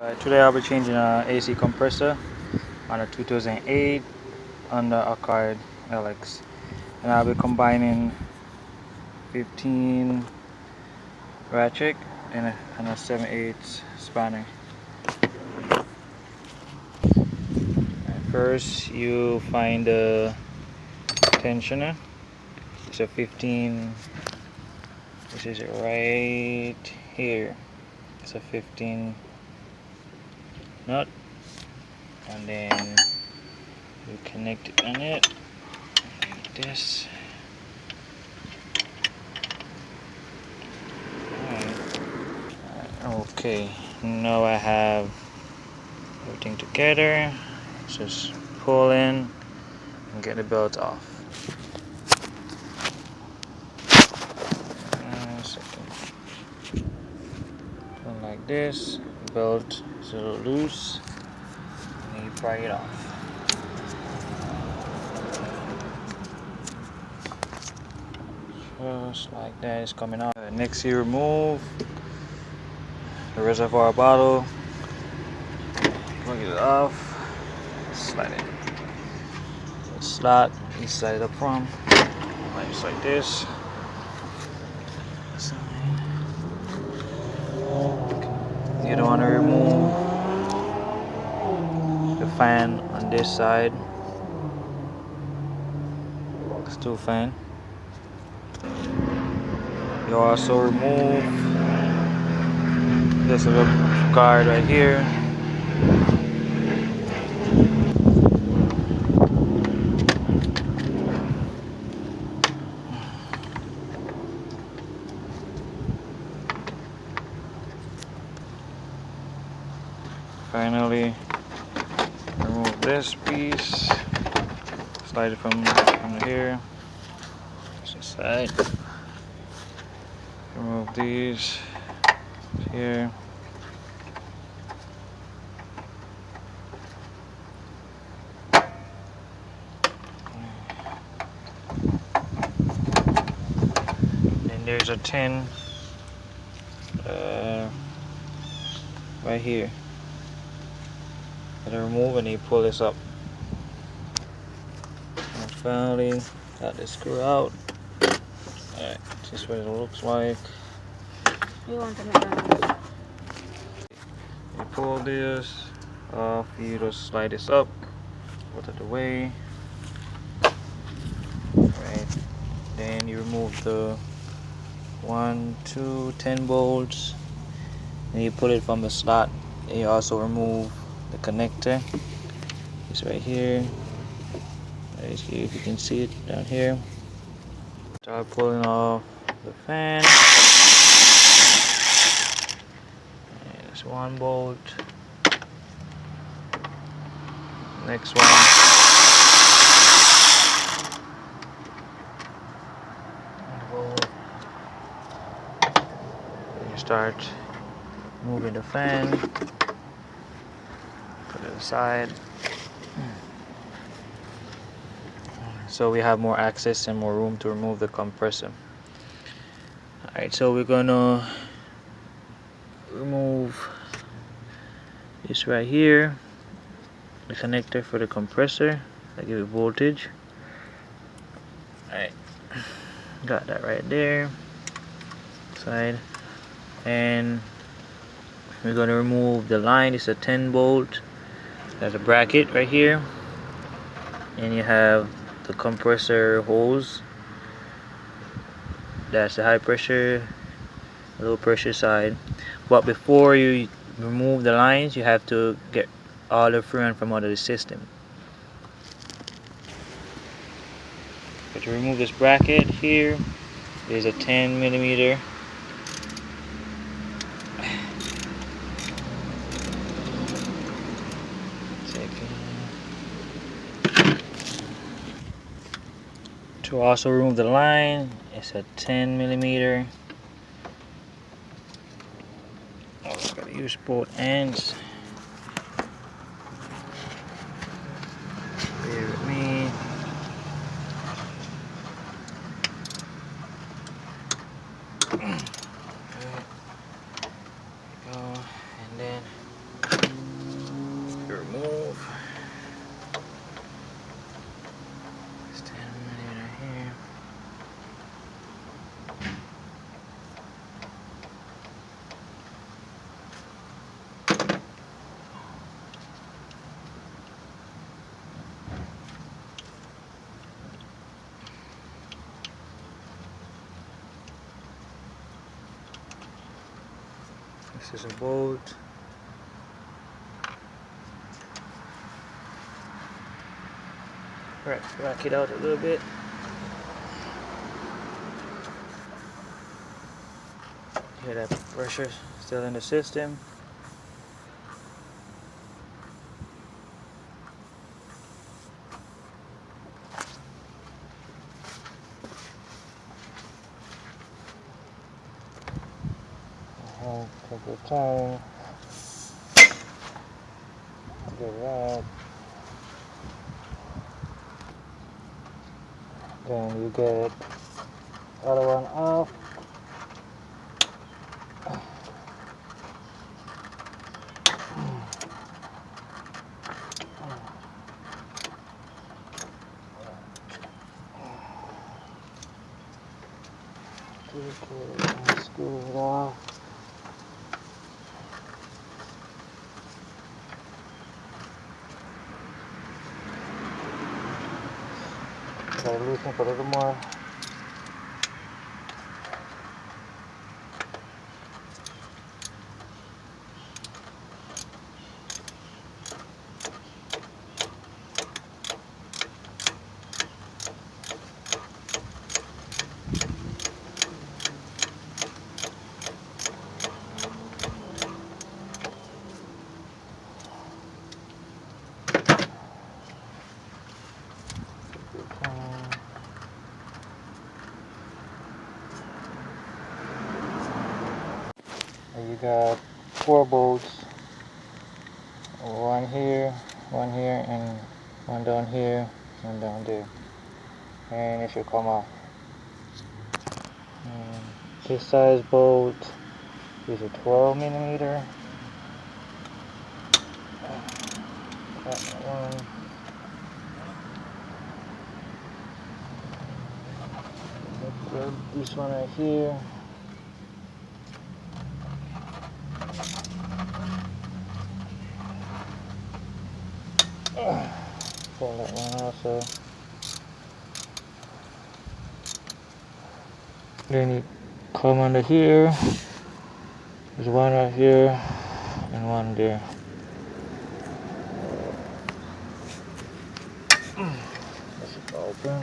Today I'll be changing an AC compressor on a 2008 Honda Accord LX, and I'll be combining 15 ratchet and a 7/8 spanner. First, you find the tensioner. It's a 15. This is right here. It's a 15 nut, and then you connect it on it like this. Okay, now I have everything together. Just pull in and get the belt off. Something like this. The belt is a little loose, and you pry it off. Just like that, it's coming off. Next, you remove the reservoir bottle. Plug it off. Slide it. The slot you slide it up from. Just like this. You don't want to remove the fan on this side. It's two fan. You also remove this little guard right here. Finally, remove this piece. Slide it from here. This side. Remove these here. Then there's a tin right here. Gotta remove and you pull this up. And finally, got this screw out. Alright, this is what it looks like. You want to make You pull this off, you just slide this up, out of the way. Alright, then you remove the 1, 2, 10 bolts, and you pull it from the slot. And you also remove the connector. It's right here. Right here, if you can see it down here. Start pulling off the fan. There's one bolt. Next one. Bolt. You start moving the fan. Put it aside. So we have more access and more room to remove the compressor. Alright, so we're gonna remove this right here, the connector for the compressor that gives it voltage. Alright, got that right there, side, and we're gonna remove the line. It's a 10 volt. There's a bracket right here, and you have the compressor hose. That's the high pressure, low pressure side. But before you remove the lines, you have to get all the fluid from out of the system. But to remove this bracket here, there's a 10 millimeter. To also remove the line, it's a 10 millimeter. Oh, I gotta use both ends. Bear with me. There we go. And then This is a bolt. Right, rock it out a little bit. Hear that pressure still in the system. Take your time. Get it out. Then you get the other one off. Screw it off. Gotta loosen up a little more. And you got 4 bolts, one here, and one down here, and down there, and it should come off. And this size bolt is a 12 millimeter. Got that one. Grab this one right here. Pull that one also. Then you come under here. There's one right here and one there. This is open.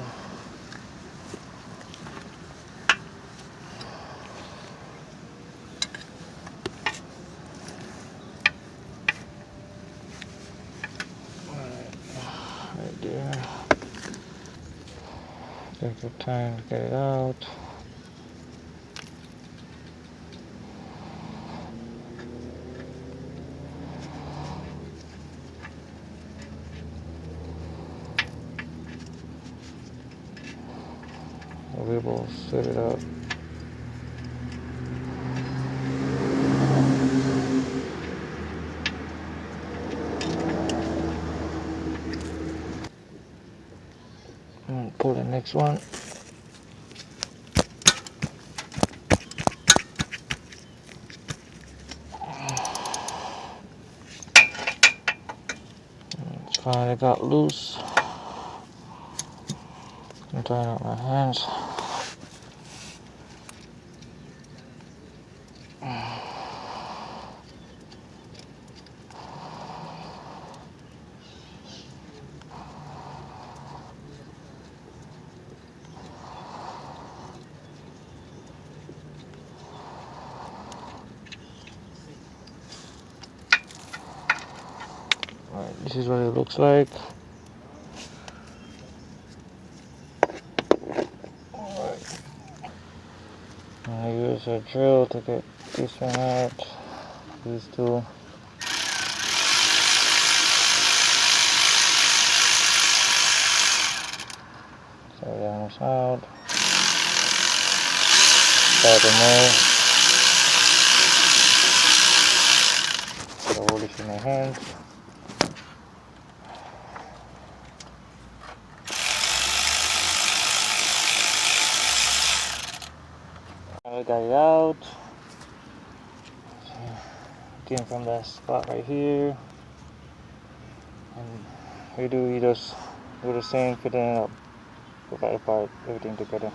Right there. Take your time to get it out. We will set it up. And pull the next one. It's finally got loose. I'm tying up my hands. Alright, this is what it looks like. Alright. I use a drill to get this one out. These two. So the arms out. Start the mold. So hold this in my hand. I got it out. Came from that spot right here. And we just do the same, fitting it up, put that apart, everything together.